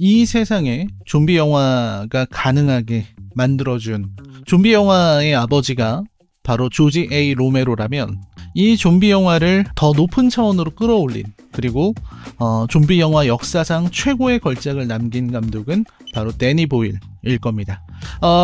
이 세상에 좀비 영화가 가능하게 만들어준 좀비 영화의 아버지가 바로 조지 A. 로메로라면 이 좀비 영화를 더 높은 차원으로 끌어올린, 그리고 좀비 영화 역사상 최고의 걸작을 남긴 감독은 바로 데니 보일일 겁니다.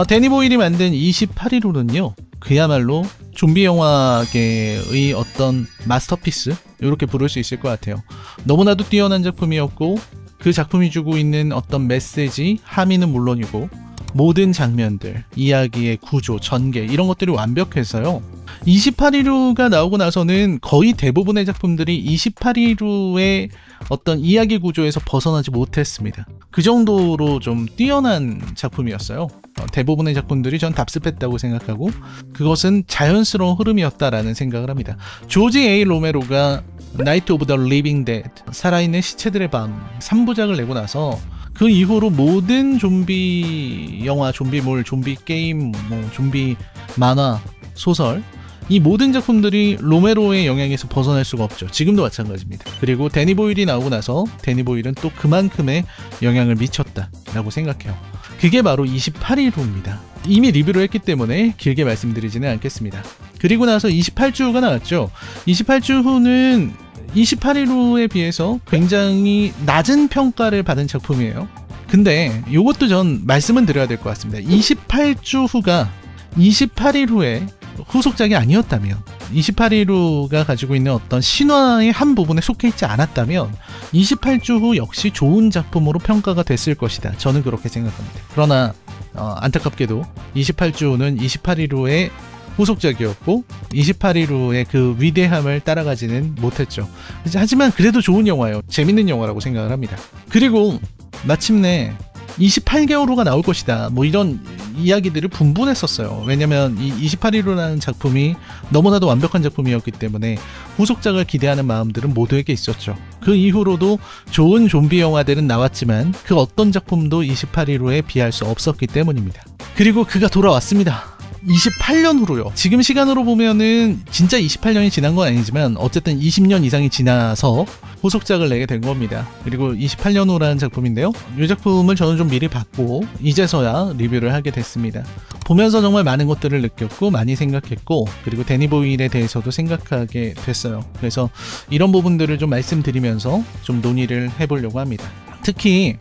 데니 보일이 만든 28일호는요 그야말로 좀비 영화계의 어떤 마스터피스, 이렇게 부를 수 있을 것 같아요. 너무나도 뛰어난 작품이었고 그 작품이 주고 있는 어떤 메시지, 함의는 물론이고 모든 장면들, 이야기의 구조, 전개 이런 것들이 완벽해서요. 28일호가 나오고 나서는 거의 대부분의 작품들이 28일호의 어떤 이야기 구조에서 벗어나지 못했습니다. 그 정도로 좀 뛰어난 작품이었어요. 대부분의 작품들이 전 답습했다고 생각하고 그것은 자연스러운 흐름이었다라는 생각을 합니다. 조지 A. 로메로가 나이트 오브 더 리빙 데드, 살아있는 시체들의 밤 3부작을 내고 나서 그 이후로 모든 좀비 영화, 좀비물, 좀비 게임, 좀비 만화, 소설, 이 모든 작품들이 로메로의 영향에서 벗어날 수가 없죠. 지금도 마찬가지입니다. 그리고 데니 보일이 나오고 나서 데니 보일은 또 그만큼의 영향을 미쳤다라고 생각해요. 그게 바로 28일호입니다. 이미 리뷰를 했기 때문에 길게 말씀드리지는 않겠습니다. 그리고 나서 28주가 나왔죠. 28주는 28일호에 비해서 굉장히 낮은 평가를 받은 작품이에요. 근데 이것도 전 말씀은 드려야 될 것 같습니다. 28주 후가 28일호의 후속작이 아니었다면, 28일호가 가지고 있는 어떤 신화의 한 부분에 속해 있지 않았다면 28주 후 역시 좋은 작품으로 평가가 됐을 것이다. 저는 그렇게 생각합니다. 그러나 안타깝게도 28주는 28일호의 후속작이었고 28일호의 그 위대함을 따라가지는 못했죠. 하지만 그래도 좋은 영화예요. 재밌는 영화라고 생각을 합니다. 그리고 마침내 28개월 후가 나올 것이다, 이런 이야기들을 분분했었어요. 왜냐면 이 28일호라는 작품이 너무나도 완벽한 작품이었기 때문에 후속작을 기대하는 마음들은 모두에게 있었죠. 그 이후로도 좋은 좀비 영화들은 나왔지만 그 어떤 작품도 28일호에 비할 수 없었기 때문입니다. 그리고 그가 돌아왔습니다. 28년 후로요. 지금 시간으로 보면은 진짜 28년이 지난 건 아니지만 어쨌든 20년 이상이 지나서 후속작을 내게 된 겁니다. 그리고 28년 후라는 작품인데요. 이 작품을 저는 좀 미리 봤고 이제서야 리뷰를 하게 됐습니다. 보면서 정말 많은 것들을 느꼈고 많이 생각했고, 그리고 데니 보일에 대해서도 생각하게 됐어요. 그래서 이런 부분들을 좀 말씀드리면서 좀 논의를 해보려고 합니다. 특히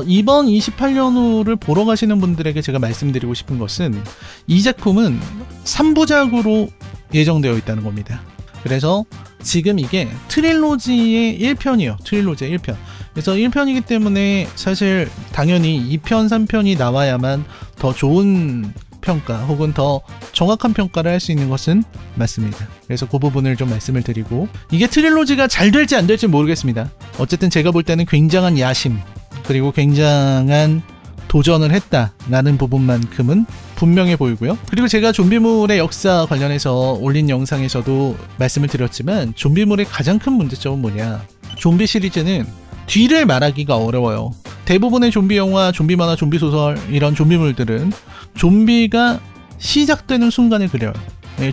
이번 28년 후를 보러 가시는 분들에게 제가 말씀드리고 싶은 것은 이 작품은 3부작으로 예정되어 있다는 겁니다. 그래서 지금 이게 트릴로지의 1편이에요. 트릴로지의 1편. 그래서 1편이기 때문에 사실 당연히 2편, 3편이 나와야만 더 좋은 평가 혹은 더 정확한 평가를 할 수 있는 것은 맞습니다. 그래서 그 부분을 좀 말씀을 드리고, 이게 트릴로지가 잘 될지 안 될지 모르겠습니다. 어쨌든 제가 볼 때는 굉장한 야심 그리고 굉장한 도전을 했다라는 부분만큼은 분명해 보이고요. 그리고 제가 좀비물의 역사 관련해서 올린 영상에서도 말씀을 드렸지만 좀비물의 가장 큰 문제점은 뭐냐, 좀비 시리즈는 뒤를 말하기가 어려워요. 대부분의 좀비 영화, 좀비 만화, 좀비 소설 이런 좀비물들은 좀비가 시작되는 순간을 그려요.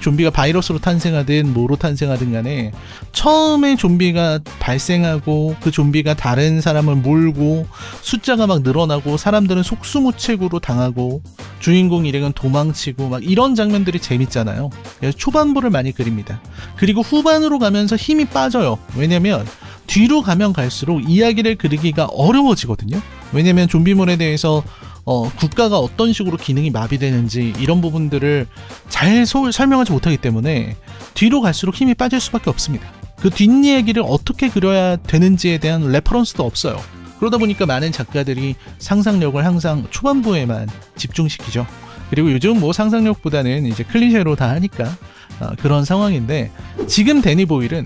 좀비가 바이러스로 탄생하든 뭐로 탄생하든 간에 처음에 좀비가 발생하고 그 좀비가 다른 사람을 몰고 숫자가 막 늘어나고 사람들은 속수무책으로 당하고 주인공 일행은 도망치고 막 이런 장면들이 재밌잖아요. 그래서 초반부를 많이 그립니다. 그리고 후반으로 가면서 힘이 빠져요. 왜냐면 뒤로 가면 갈수록 이야기를 그리기가 어려워지거든요. 왜냐면 좀비물에 대해서 국가가 어떤 식으로 기능이 마비되는지 이런 부분들을 잘 설명하지 못하기 때문에 뒤로 갈수록 힘이 빠질 수밖에 없습니다. 그 뒷이야기를 어떻게 그려야 되는지에 대한 레퍼런스도 없어요. 그러다 보니까 많은 작가들이 상상력을 항상 초반부에만 집중시키죠. 그리고 요즘 뭐 상상력보다는 이제 클리셰로 다 하니까 그런 상황인데, 지금 데니 보일은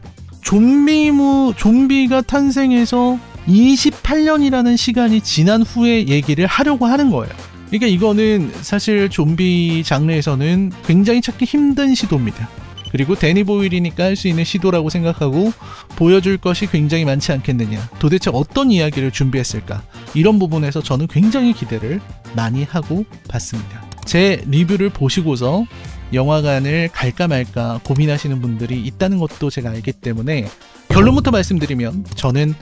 좀비가 탄생해서 28년이라는 시간이 지난 후에 얘기를 하려고 하는 거예요. 그러니까 이거는 사실 좀비 장르에서는 굉장히 찾기 힘든 시도입니다. 그리고 데니 보일이니까 할 수 있는 시도라고 생각하고 보여줄 것이 굉장히 많지 않겠느냐, 도대체 어떤 이야기를 준비했을까, 이런 부분에서 저는 굉장히 기대를 많이 하고 봤습니다. 제 리뷰를 보시고서 영화관을 갈까 말까 고민하시는 분들이 있다는 것도 제가 알기 때문에 결론부터 말씀드리면 저는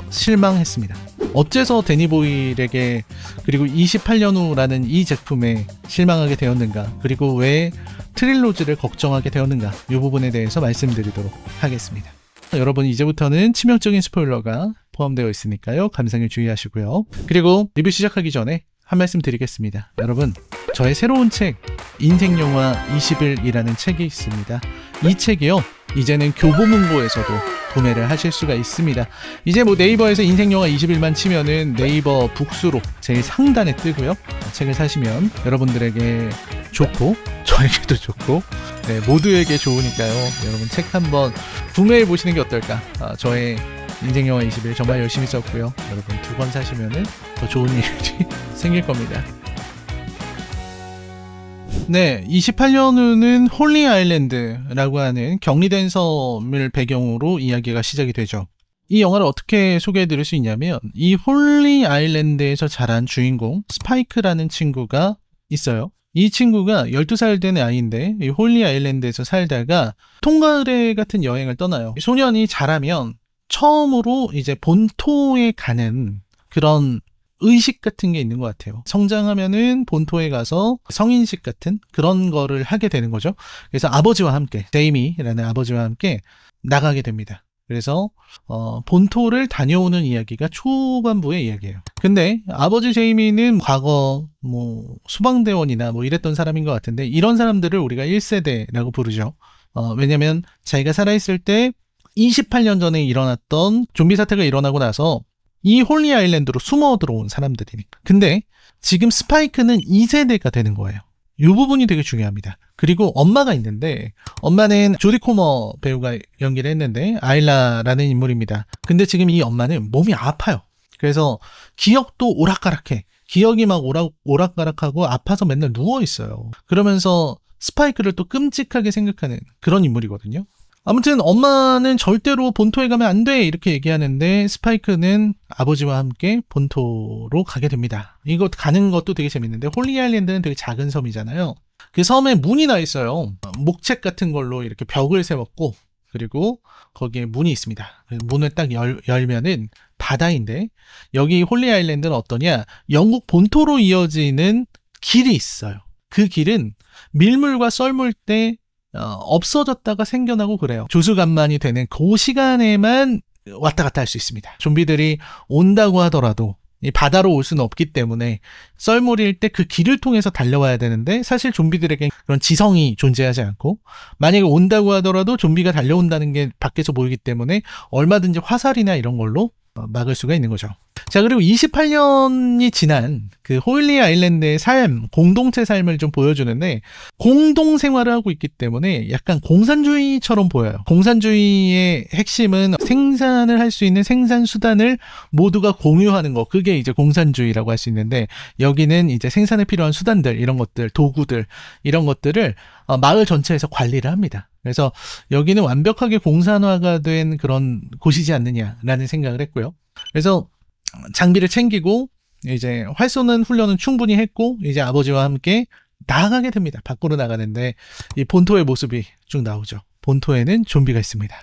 실망했습니다. 어째서 데니 보일에게 그리고 28년 후라는 이 제품에 실망하게 되었는가, 그리고 왜 트릴로지를 걱정하게 되었는가, 이 부분에 대해서 말씀드리도록 하겠습니다. 여러분, 이제부터는 치명적인 스포일러가 포함되어 있으니까요, 감상에 주의하시고요. 그리고 리뷰 시작하기 전에 한 말씀 드리겠습니다. 여러분, 저의 새로운 책 인생영화 20일이라는 책이 있습니다. 이 책이요, 이제는 교보문고에서도 구매를 하실 수가 있습니다. 이제 뭐 네이버에서 인생영화 20일만 치면은 네이버 북수로 제일 상단에 뜨고요. 책을 사시면 여러분들에게 좋고 저에게도 좋고 모두에게 좋으니까요. 여러분, 책 한번 구매해 보시는 게 어떨까. 저의 인생영화 20일 정말 열심히 썼고요. 여러분, 2권 사시면은 더 좋은 일이 생길 겁니다. 네, 28년 후는 홀리 아일랜드라고 하는 격리된 섬을 배경으로 이야기가 시작이 되죠. 이 영화를 어떻게 소개해 드릴 수 있냐면, 이 홀리 아일랜드에서 자란 주인공 스파이크라는 친구가 있어요. 이 친구가 12살 된 아이인데 이 홀리 아일랜드에서 살다가 통가을에 같은 여행을 떠나요. 소년이 자라면 처음으로 이제 본토에 가는 그런 의식 같은 게 있는 것 같아요. 성장하면은 본토에 가서 성인식 같은 그런 거를 하게 되는 거죠. 그래서 아버지와 함께, 데이미라는 아버지와 함께 나가게 됩니다. 그래서 본토를 다녀오는 이야기가 초반부의 이야기예요. 근데 아버지 제이미는 과거 뭐 소방대원이나 뭐 이랬던 사람인 것 같은데, 이런 사람들을 우리가 1세대라고 부르죠. 왜냐면 자기가 살아있을 때 28년 전에 일어났던 좀비 사태가 일어나고 나서 이 홀리 아일랜드로 숨어 들어온 사람들이니까. 근데 지금 스파이크는 2세대가 되는 거예요. 이 부분이 되게 중요합니다. 그리고 엄마가 있는데, 엄마는 조디 코머 배우가 연기를 했는데 아일라라는 인물입니다. 근데 지금 이 엄마는 몸이 아파요. 그래서 기억도 오락가락해. 기억이 막 오락가락하고 아파서 맨날 누워있어요. 그러면서 스파이크를 또 끔찍하게 생각하는 그런 인물이거든요. 아무튼 엄마는 절대로 본토에 가면 안 돼 이렇게 얘기하는데, 스파이크는 아버지와 함께 본토로 가게 됩니다. 이거 가는 것도 되게 재밌는데, 홀리 아일랜드는 되게 작은 섬이잖아요. 그 섬에 문이 나 있어요. 목책 같은 걸로 이렇게 벽을 세웠고, 그리고 거기에 문이 있습니다. 문을 딱 열면은 바다인데, 여기 홀리 아일랜드는 어떠냐, 영국 본토로 이어지는 길이 있어요. 그 길은 밀물과 썰물 때 없어졌다가 생겨나고 그래요. 조수간만이 되는 그 시간에만 왔다 갔다 할 수 있습니다. 좀비들이 온다고 하더라도 이 바다로 올 수는 없기 때문에 썰물일 때 그 길을 통해서 달려와야 되는데, 사실 좀비들에게 그런 지성이 존재하지 않고, 만약에 온다고 하더라도 좀비가 달려온다는 게 밖에서 보이기 때문에 얼마든지 화살이나 이런 걸로 막을 수가 있는 거죠. 자, 그리고 28년이 지난 그 홀리 아일랜드의 삶, 공동체 삶을 좀 보여주는데, 공동 생활을 하고 있기 때문에 약간 공산주의처럼 보여요. 공산주의의 핵심은 생산을 할 수 있는 생산 수단을 모두가 공유하는 거, 그게 이제 공산주의라고 할 수 있는데, 여기는 이제 생산에 필요한 수단들, 이런 것들, 도구들, 이런 것들을 마을 전체에서 관리를 합니다. 그래서 여기는 완벽하게 공산화가 된 그런 곳이지 않느냐라는 생각을 했고요. 그래서 장비를 챙기고 이제 활 쏘는 훈련은 충분히 했고, 이제 아버지와 함께 나가게 됩니다. 밖으로 나가는데 이 본토의 모습이 쭉 나오죠. 본토에는 좀비가 있습니다.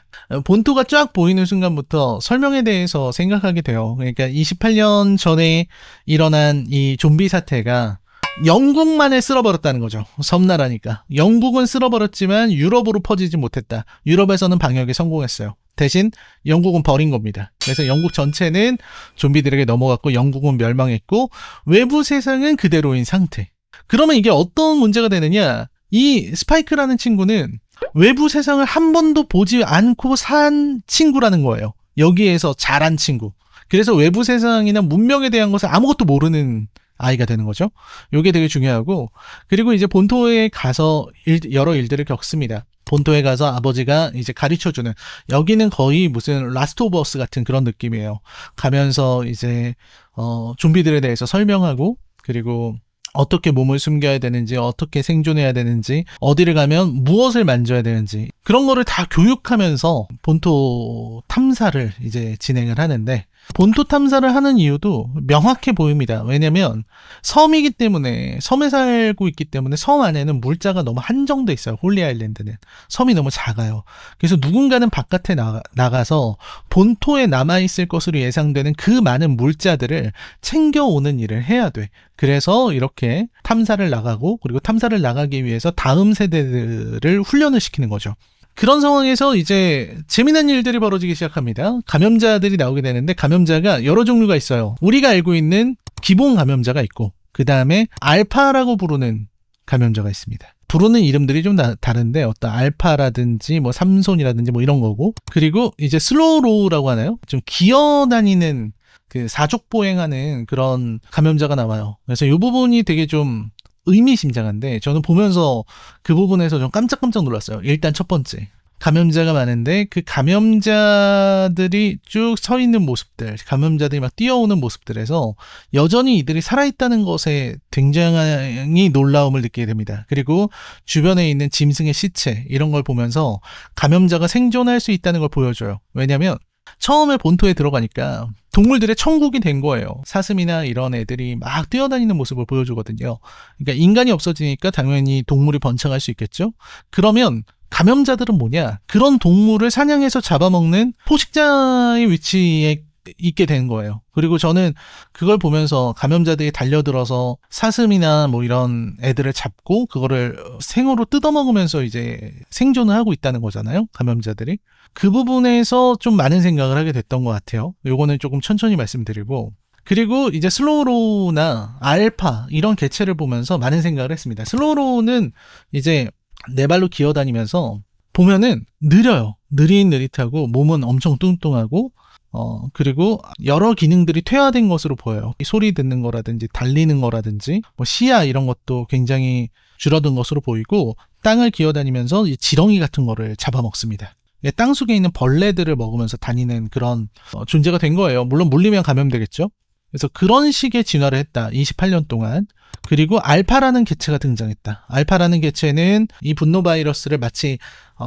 본토가 쫙 보이는 순간부터 설명에 대해서 생각하게 돼요. 그러니까 28년 전에 일어난 이 좀비 사태가 영국만을 쓸어버렸다는 거죠. 섬나라니까. 영국은 쓸어버렸지만 유럽으로 퍼지지 못했다. 유럽에서는 방역에 성공했어요. 대신 영국은 버린 겁니다. 그래서 영국 전체는 좀비들에게 넘어갔고, 영국은 멸망했고, 외부 세상은 그대로인 상태. 그러면 이게 어떤 문제가 되느냐? 이 스파이크라는 친구는 외부 세상을 한 번도 보지 않고 산 친구라는 거예요. 여기에서 자란 친구. 그래서 외부 세상이나 문명에 대한 것을 아무것도 모르는 아이가 되는 거죠. 이게 되게 중요하고, 그리고 이제 본토에 가서 여러 일들을 겪습니다. 본토에 가서 아버지가 이제 가르쳐주는, 여기는 거의 무슨 라스트 오브 어스 같은 그런 느낌이에요. 가면서 이제 좀비들에 대해서 설명하고, 그리고 어떻게 몸을 숨겨야 되는지, 어떻게 생존해야 되는지, 어디를 가면 무엇을 만져야 되는지, 그런 거를 다 교육하면서 본토 탐사를 이제 진행을 하는데, 본토 탐사를 하는 이유도 명확해 보입니다. 왜냐면 섬이기 때문에, 섬에 살고 있기 때문에 섬 안에는 물자가 너무 한정돼 있어요. 홀리 아일랜드는 섬이 너무 작아요. 그래서 누군가는 바깥에 나가서 본토에 남아있을 것으로 예상되는 그 많은 물자들을 챙겨오는 일을 해야 돼. 그래서 이렇게 탐사를 나가고, 그리고 탐사를 나가기 위해서 다음 세대들을 훈련을 시키는 거죠. 그런 상황에서 이제 재미난 일들이 벌어지기 시작합니다. 감염자들이 나오게 되는데, 감염자가 여러 종류가 있어요. 우리가 알고 있는 기본 감염자가 있고, 그 다음에 알파라고 부르는 감염자가 있습니다. 부르는 이름들이 좀 다른데, 어떤 알파라든지 뭐 삼손이라든지 뭐 이런 거고, 그리고 이제 슬로우로우라고 하나요? 좀 기어다니는 그 사족보행하는 그런 감염자가 나와요. 그래서 이 부분이 되게 좀 의미심장한데, 저는 보면서 그 부분에서 좀 깜짝깜짝 놀랐어요. 일단 첫 번째, 감염자가 많은데 그 감염자들이 쭉 서 있는 모습들, 감염자들이 막 뛰어오는 모습들에서 여전히 이들이 살아있다는 것에 굉장히 놀라움을 느끼게 됩니다. 그리고 주변에 있는 짐승의 시체, 이런 걸 보면서 감염자가 생존할 수 있다는 걸 보여줘요. 왜냐면 처음에 본토에 들어가니까 동물들의 천국이 된 거예요. 사슴이나 이런 애들이 막 뛰어다니는 모습을 보여주거든요. 그러니까 인간이 없어지니까 당연히 동물이 번창할 수 있겠죠. 그러면 감염자들은 뭐냐? 그런 동물을 사냥해서 잡아먹는 포식자의 위치에 있게 된 거예요. 그리고 저는 그걸 보면서 감염자들이 달려들어서 사슴이나 뭐 이런 애들을 잡고 그거를 생으로 뜯어먹으면서 이제 생존을 하고 있다는 거잖아요. 감염자들이. 그 부분에서 좀 많은 생각을 하게 됐던 것 같아요. 요거는 조금 천천히 말씀드리고, 그리고 이제 슬로우로우나 알파 이런 개체를 보면서 많은 생각을 했습니다. 슬로우로우는 이제 네 발로 기어다니면서 보면은 느려요. 느릿느릿하고 몸은 엄청 뚱뚱하고, 그리고 여러 기능들이 퇴화된 것으로 보여요. 소리 듣는 거라든지 달리는 거라든지 뭐 시야 이런 것도 굉장히 줄어든 것으로 보이고, 땅을 기어다니면서 지렁이 같은 거를 잡아먹습니다. 땅속에 있는 벌레들을 먹으면서 다니는 그런 존재가 된 거예요. 물론 물리면 감염되겠죠. 그래서 그런 식의 진화를 했다. 28년 동안. 그리고 알파라는 개체가 등장했다. 알파라는 개체는 이 분노 바이러스를 마치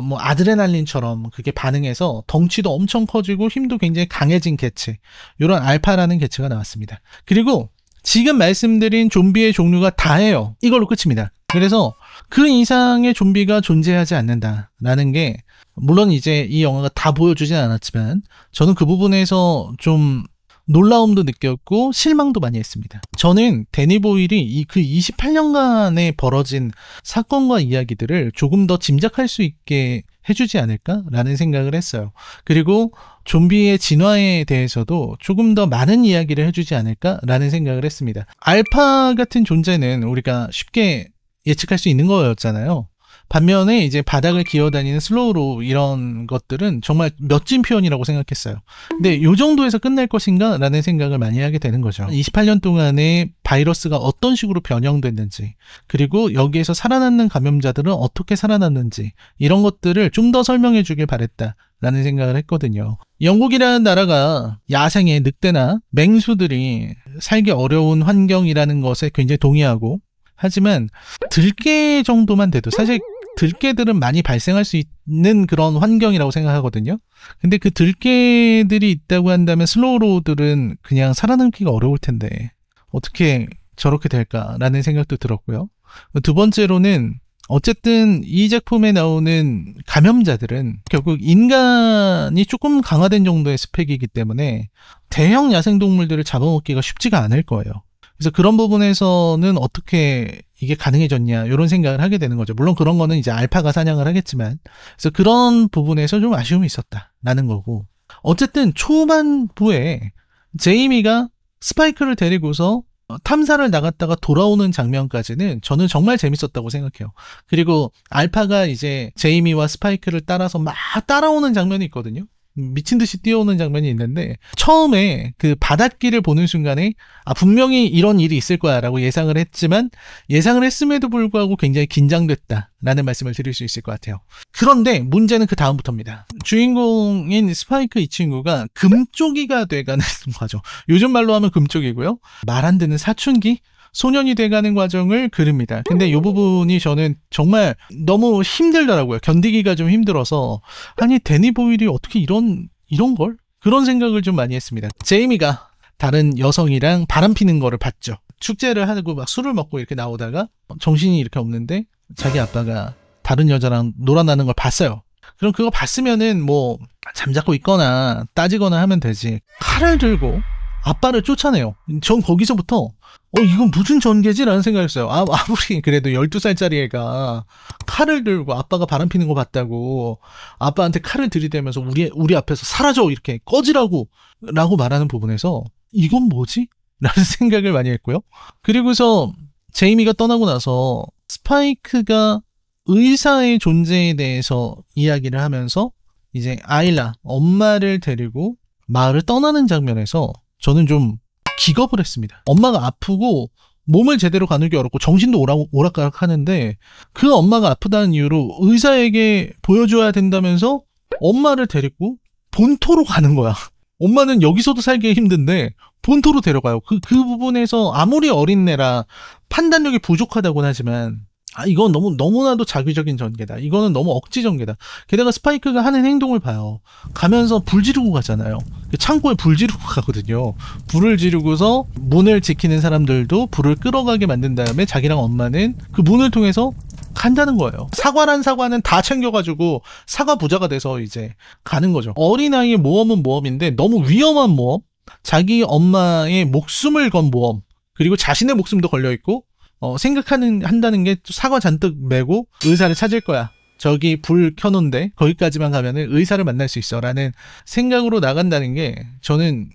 뭐 아드레날린처럼 그게 반응해서 덩치도 엄청 커지고 힘도 굉장히 강해진 개체. 이런 알파라는 개체가 나왔습니다. 그리고 지금 말씀드린 좀비의 종류가 다예요. 이걸로 끝입니다. 그래서 그 이상의 좀비가 존재하지 않는다라는 게, 물론 이제 이 영화가 다 보여주진 않았지만 저는 그 부분에서 좀 놀라움도 느꼈고 실망도 많이 했습니다. 저는 데니 보일이 그 28년간에 벌어진 사건과 이야기들을 조금 더 짐작할 수 있게 해주지 않을까라는 생각을 했어요. 그리고 좀비의 진화에 대해서도 조금 더 많은 이야기를 해주지 않을까라는 생각을 했습니다. 알파 같은 존재는 우리가 쉽게 예측할 수 있는 거였잖아요. 반면에 이제 바닥을 기어다니는 슬로우로 이런 것들은 정말 멋진 표현이라고 생각했어요. 근데 이 정도에서 끝날 것인가? 라는 생각을 많이 하게 되는 거죠. 28년 동안에 바이러스가 어떤 식으로 변형됐는지, 그리고 여기에서 살아남는 감염자들은 어떻게 살아났는지, 이런 것들을 좀 더 설명해 주길 바랬다 라는 생각을 했거든요. 영국이라는 나라가 야생의 늑대나 맹수들이 살기 어려운 환경이라는 것에 굉장히 동의하고, 하지만 들개 정도만 돼도, 사실 들개들은 많이 발생할 수 있는 그런 환경이라고 생각하거든요. 근데 그 들개들이 있다고 한다면 슬로우로우들은 그냥 살아남기가 어려울 텐데 어떻게 저렇게 될까라는 생각도 들었고요. 두 번째로는 어쨌든 이 작품에 나오는 감염자들은 결국 인간이 조금 강화된 정도의 스펙이기 때문에 대형 야생동물들을 잡아먹기가 쉽지가 않을 거예요. 그래서 그런 부분에서는 어떻게 이게 가능해졌냐 이런 생각을 하게 되는 거죠. 물론 그런 거는 이제 알파가 사냥을 하겠지만, 그래서 그런 부분에서 좀 아쉬움이 있었다라는 거고, 어쨌든 초반부에 제이미가 스파이크를 데리고서 탐사를 나갔다가 돌아오는 장면까지는 저는 정말 재밌었다고 생각해요. 그리고 알파가 이제 제이미와 스파이크를 따라서 막 따라오는 장면이 있거든요. 미친 듯이 뛰어오는 장면이 있는데, 처음에 그 바닷길을 보는 순간에 분명히 이런 일이 있을 거야 라고 예상을 했지만, 예상을 했음에도 불구하고 굉장히 긴장됐다라는 말씀을 드릴 수 있을 것 같아요. 그런데 문제는 그 다음부터입니다. 주인공인 스파이크 이 친구가 금쪽이가 돼가는 과정. 요즘 말로 하면 금쪽이고요. 말 안 듣는 사춘기? 소년이 돼가는 과정을 그립니다. 근데 이 부분이 저는 정말 너무 힘들더라고요. 견디기가 좀 힘들어서 아니 데니 보일이 어떻게 이런 걸? 그런 생각을 좀 많이 했습니다. 제이미가 다른 여성이랑 바람피는 거를 봤죠. 축제를 하고 막 술을 먹고 이렇게 나오다가 정신이 이렇게 없는데 자기 아빠가 다른 여자랑 놀아나는 걸 봤어요. 그럼 그거 봤으면은 뭐 잠자고 있거나 따지거나 하면 되지. 칼을 들고 아빠를 쫓아내요. 전 거기서부터 이건 무슨 전개지라는 생각했어요. 아무리 그래도 12살짜리 애가 칼을 들고 아빠가 바람피는 거 봤다고 아빠한테 칼을 들이대면서 우리 앞에서 사라져 이렇게 꺼지라고 라고 말하는 부분에서 이건 뭐지? 라는 생각을 많이 했고요. 그리고서 제이미가 떠나고 나서 스파이크가 의사의 존재에 대해서 이야기를 하면서 이제 아일라 엄마를 데리고 마을을 떠나는 장면에서 저는 좀 기겁을 했습니다. 엄마가 아프고 몸을 제대로 가누기 어렵고 정신도 오락가락 하는데 그 엄마가 아프다는 이유로 의사에게 보여줘야 된다면서 엄마를 데리고 본토로 가는 거야. 엄마는 여기서도 살기 힘든데 본토로 데려가요. 그 부분에서 아무리 어린애라 판단력이 부족하다고는 하지만 이건 너무나도 자기적인 전개다. 이거는 너무 억지 전개다. 게다가 스파이크가 하는 행동을 봐요. 가면서 불 지르고 가잖아요. 창고에 불 지르고 가거든요. 불을 지르고서 문을 지키는 사람들도 불을 끌어가게 만든 다음에 자기랑 엄마는 그 문을 통해서 간다는 거예요. 사과는 다 챙겨가지고 사과 부자가 돼서 이제 가는 거죠. 어린아이의 모험은 모험인데 너무 위험한 모험, 자기 엄마의 목숨을 건 모험, 그리고 자신의 목숨도 걸려있고 한다는 게 사과 잔뜩 메고 의사를 찾을 거야. 저기 불 켜놓은데 거기까지만 가면은 의사를 만날 수 있어 라는 생각으로 나간다는 게 저는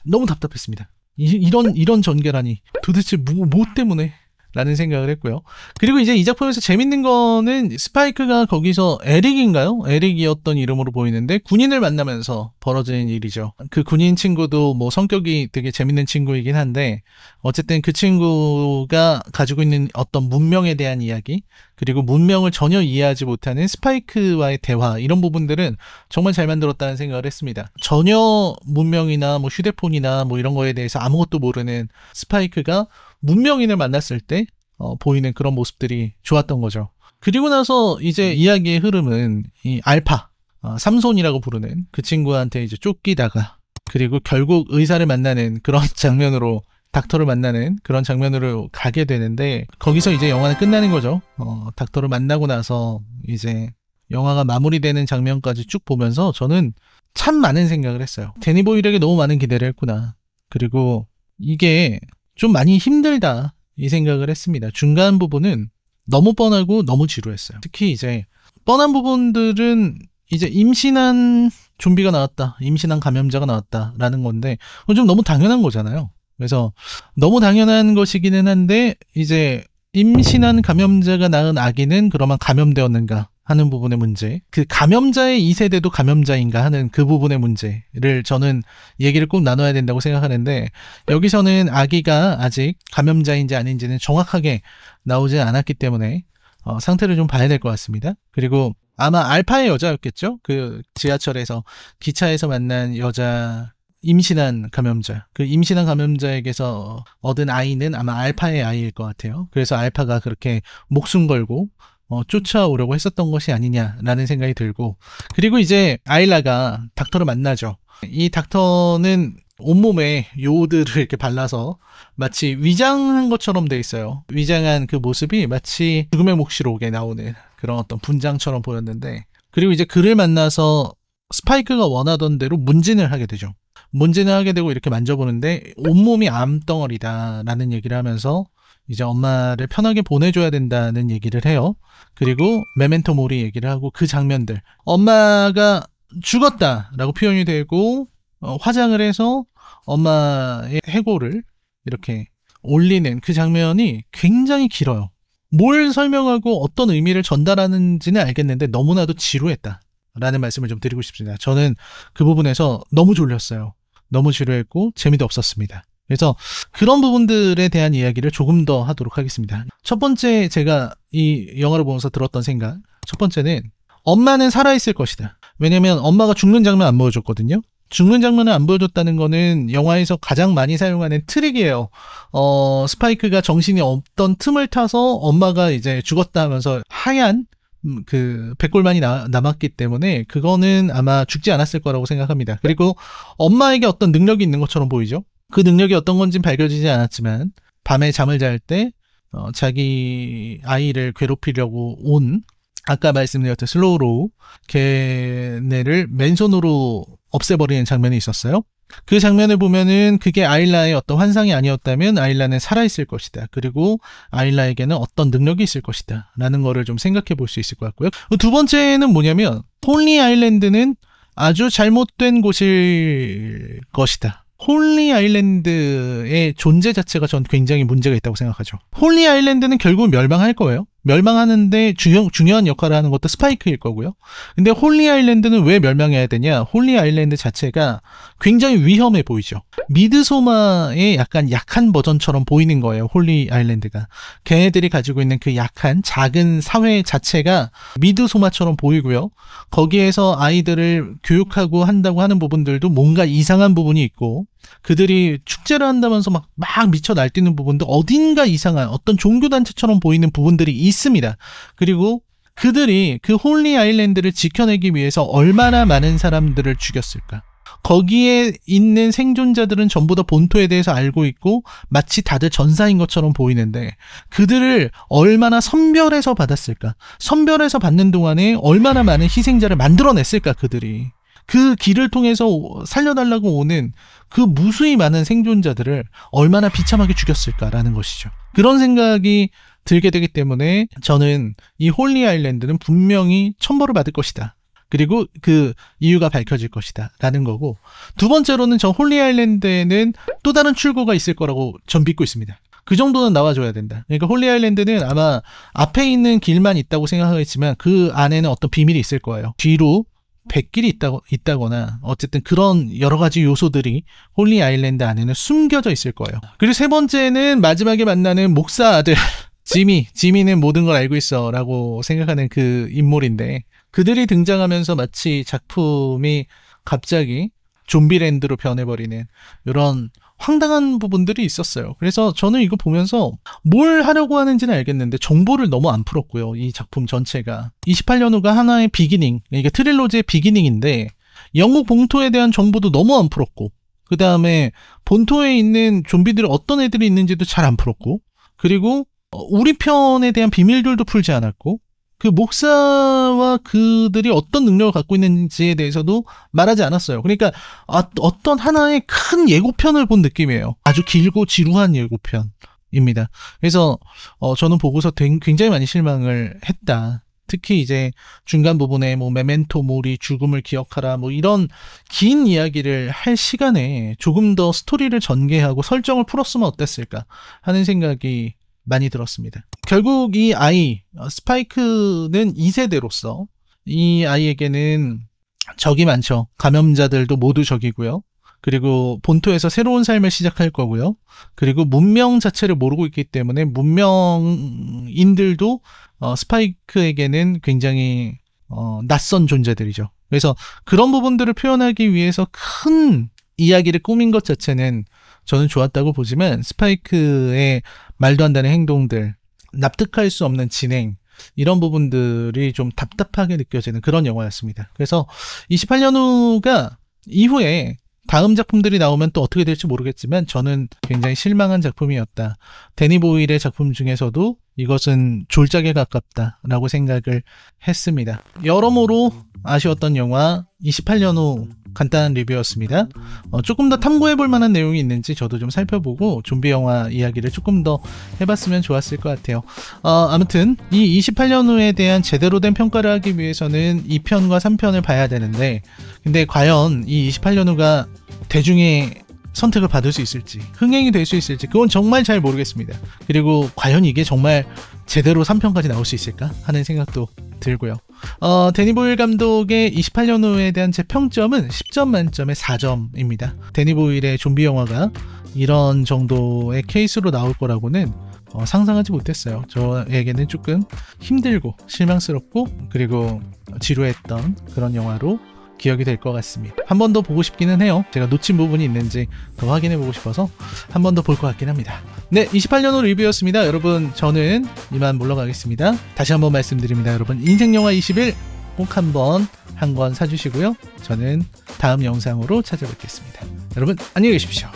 너무 답답했습니다. 이런 전개라니 도대체 뭐 때문에 라는 생각을 했고요. 그리고 이제 이 작품에서 재밌는 거는 스파이크가 거기서 에릭인가요? 에릭이었던 이름으로 보이는데 군인을 만나면서 벌어진 일이죠. 그 군인 친구도 뭐 성격이 되게 재밌는 친구이긴 한데 어쨌든 그 친구가 가지고 있는 어떤 문명에 대한 이야기, 그리고 문명을 전혀 이해하지 못하는 스파이크와의 대화, 이런 부분들은 정말 잘 만들었다는 생각을 했습니다. 전혀 문명이나 뭐 휴대폰이나 뭐 이런 거에 대해서 아무것도 모르는 스파이크가 문명인을 만났을 때 보이는 그런 모습들이 좋았던 거죠. 그리고 나서 이제 이야기의 흐름은 이 알파, 삼손이라고 부르는 그 친구한테 이제 쫓기다가 그리고 결국 의사를 만나는 그런 장면으로, 닥터를 만나는 그런 장면으로 가게 되는데 거기서 이제 영화는 끝나는 거죠. 닥터를 만나고 나서 이제 영화가 마무리되는 장면까지 쭉 보면서 저는 참 많은 생각을 했어요. 데니 보일에게 너무 많은 기대를 했구나. 그리고 이게 좀 많이 힘들다 이 생각을 했습니다. 중간 부분은 너무 뻔하고 너무 지루했어요. 특히 이제 뻔한 부분들은 이제 임신한 좀비가 나왔다, 임신한 감염자가 나왔다 라는 건데 좀 너무 당연한 거잖아요. 그래서 너무 당연한 것이기는 한데 이제 임신한 감염자가 낳은 아기는 그러면 감염되었는가 하는 부분의 문제, 그 감염자의 2세대도 감염자인가 하는 그 부분의 문제를 저는 얘기를 꼭 나눠야 된다고 생각하는데 여기서는 아기가 아직 감염자인지 아닌지는 정확하게 나오지 않았기 때문에 상태를 좀 봐야 될 것 같습니다. 그리고 아마 알파의 여자였겠죠? 그 지하철에서 기차에서 만난 여자, 임신한 감염자, 그 임신한 감염자에게서 얻은 아이는 아마 알파의 아이일 것 같아요. 그래서 알파가 그렇게 목숨 걸고 쫓아오려고 했었던 것이 아니냐라는 생각이 들고, 그리고 이제 아일라가 닥터를 만나죠. 이 닥터는 온몸에 요오드를 이렇게 발라서 마치 위장한 것처럼 돼 있어요. 위장한 그 모습이 마치 죽음의 묵시록에 나오는 그런 어떤 분장처럼 보였는데, 그리고 이제 그를 만나서 스파이크가 원하던 대로 문진을 하게 되죠. 문진을 하게 되고 이렇게 만져보는데 온몸이 암덩어리다 라는 얘기를 하면서 이제 엄마를 편하게 보내줘야 된다는 얘기를 해요. 그리고 메멘토 모리 얘기를 하고 그 장면들, 엄마가 죽었다라고 표현이 되고 화장을 해서 엄마의 해골을 이렇게 올리는 그 장면이 굉장히 길어요. 뭘 설명하고 어떤 의미를 전달하는지는 알겠는데 너무나도 지루했다 라는 말씀을 좀 드리고 싶습니다. 저는 그 부분에서 너무 졸렸어요. 너무 지루했고 재미도 없었습니다. 그래서 그런 부분들에 대한 이야기를 조금 더 하도록 하겠습니다. 첫 번째, 제가 이 영화를 보면서 들었던 생각, 첫 번째는 엄마는 살아있을 것이다. 왜냐면 엄마가 죽는 장면 안 보여줬거든요. 죽는 장면을 안 보여줬다는 거는 영화에서 가장 많이 사용하는 트릭이에요. 스파이크가 정신이 없던 틈을 타서 엄마가 이제 죽었다 하면서 하얀 그 백골만이 남았기 때문에 그거는 아마 죽지 않았을 거라고 생각합니다. 그리고 엄마에게 어떤 능력이 있는 것처럼 보이죠. 그 능력이 어떤 건지는 밝혀지지 않았지만 밤에 잠을 잘 때 자기 아이를 괴롭히려고 온 아까 말씀드렸던 슬로우로우 걔네를 맨손으로 없애버리는 장면이 있었어요. 그 장면을 보면은 그게 아일라의 어떤 환상이 아니었다면 아일라는 살아있을 것이다. 그리고 아일라에게는 어떤 능력이 있을 것이다. 라는 거를 좀 생각해 볼 수 있을 것 같고요. 두 번째는 뭐냐면 홀리 아일랜드는 아주 잘못된 곳일 것이다. 홀리 아일랜드의 존재 자체가 전 굉장히 문제가 있다고 생각하죠. 홀리 아일랜드는 결국 멸망할 거예요. 멸망하는데 중요한 역할을 하는 것도 스파이크일 거고요. 근데 홀리 아일랜드는 왜 멸망해야 되냐? 홀리 아일랜드 자체가 굉장히 위험해 보이죠. 미드소마의 약간 약한 버전처럼 보이는 거예요. 홀리 아일랜드가. 걔네들이 가지고 있는 그 약한 작은 사회 자체가 미드소마처럼 보이고요. 거기에서 아이들을 교육하고 한다고 하는 부분들도 뭔가 이상한 부분이 있고 그들이 축제를 한다면서 막 미쳐 날뛰는 부분도 어딘가 이상한 어떤 종교단체처럼 보이는 부분들이 있습니다. 그리고 그들이 그 홀리 아일랜드를 지켜내기 위해서 얼마나 많은 사람들을 죽였을까? 거기에 있는 생존자들은 전부 다 본토에 대해서 알고 있고 마치 다들 전사인 것처럼 보이는데 그들을 얼마나 선별해서 받았을까? 선별해서 받는 동안에 얼마나 많은 희생자를 만들어냈을까 그들이. 그 길을 통해서 살려달라고 오는 그 무수히 많은 생존자들을 얼마나 비참하게 죽였을까라는 것이죠. 그런 생각이 들게 되기 때문에 저는 이 홀리 아일랜드는 분명히 천벌을 받을 것이다. 그리고 그 이유가 밝혀질 것이다 라는 거고, 두 번째로는 저 홀리 아일랜드에는 또 다른 출구가 있을 거라고 전 믿고 있습니다. 그 정도는 나와줘야 된다. 그러니까 홀리 아일랜드는 아마 앞에 있는 길만 있다고 생각하겠지만 그 안에는 어떤 비밀이 있을 거예요. 뒤로 백길이 있다거나 어쨌든 그런 여러 가지 요소들이 홀리 아일랜드 안에는 숨겨져 있을 거예요. 그리고 세 번째는 마지막에 만나는 목사 아들 지미는 모든 걸 알고 있어 라고 생각하는 그 인물인데, 그들이 등장하면서 마치 작품이 갑자기 좀비랜드로 변해버리는 이런 황당한 부분들이 있었어요. 그래서 저는 이거 보면서 뭘 하려고 하는지는 알겠는데 정보를 너무 안 풀었고요. 이 작품 전체가 28년 후가 하나의 비기닝, 그러니까 트릴로지의 비기닝인데 영국 본토에 대한 정보도 너무 안 풀었고, 그 다음에 본토에 있는 좀비들이 어떤 애들이 있는지도 잘 안 풀었고, 그리고 우리 편에 대한 비밀들도 풀지 않았고, 그 목사와 그들이 어떤 능력을 갖고 있는지에 대해서도 말하지 않았어요. 그러니까 어떤 하나의 큰 예고편을 본 느낌이에요. 아주 길고 지루한 예고편입니다. 그래서 저는 보고서 굉장히 많이 실망을 했다. 특히 이제 중간 부분에 뭐 메멘토 모리, 죽음을 기억하라, 뭐 이런 긴 이야기를 할 시간에 조금 더 스토리를 전개하고 설정을 풀었으면 어땠을까 하는 생각이 많이 들었습니다. 결국 이 아이 스파이크는 2세대로서 이 아이에게는 적이 많죠. 감염자들도 모두 적이고요. 그리고 본토에서 새로운 삶을 시작할 거고요. 그리고 문명 자체를 모르고 있기 때문에 문명인들도 스파이크에게는 굉장히 낯선 존재들이죠. 그래서 그런 부분들을 표현하기 위해서 큰 이야기를 꾸민 것 자체는 저는 좋았다고 보지만, 스파이크의 말도 안 되는 행동들, 납득할 수 없는 진행, 이런 부분들이 좀 답답하게 느껴지는 그런 영화였습니다. 그래서 28년 후가 이후에 다음 작품들이 나오면 또 어떻게 될지 모르겠지만 저는 굉장히 실망한 작품이었다. 데니 보일의 작품 중에서도 이것은 졸작에 가깝다라고 생각을 했습니다. 여러모로 아쉬웠던 영화 28년 후 간단한 리뷰였습니다. 조금 더 탐구해볼 만한 내용이 있는지 저도 좀 살펴보고 좀비 영화 이야기를 조금 더 해봤으면 좋았을 것 같아요. 아무튼 이 28년 후에 대한 제대로 된 평가를 하기 위해서는 2편과 3편을 봐야 되는데, 근데 과연 이 28년 후가 대중의 선택을 받을 수 있을지, 흥행이 될 수 있을지, 그건 정말 잘 모르겠습니다. 그리고 과연 이게 정말 제대로 3편까지 나올 수 있을까 하는 생각도 들고요. 데니 보일 감독의 28년 후에 대한 제 평점은 10점 만점에 4점입니다. 데니 보일의 좀비 영화가 이런 정도의 케이스로 나올 거라고는 상상하지 못했어요. 저에게는 조금 힘들고 실망스럽고 그리고 지루했던 그런 영화로 기억이 될 것 같습니다. 한 번 더 보고 싶기는 해요. 제가 놓친 부분이 있는지 더 확인해보고 싶어서 한 번 더 볼 것 같긴 합니다. 네, 28년호 리뷰였습니다. 여러분, 저는 이만 물러가겠습니다. 다시 한번 말씀드립니다. 여러분, 인생영화 21 꼭 한번 한 권 사주시고요. 저는 다음 영상으로 찾아뵙겠습니다. 여러분, 안녕히 계십시오.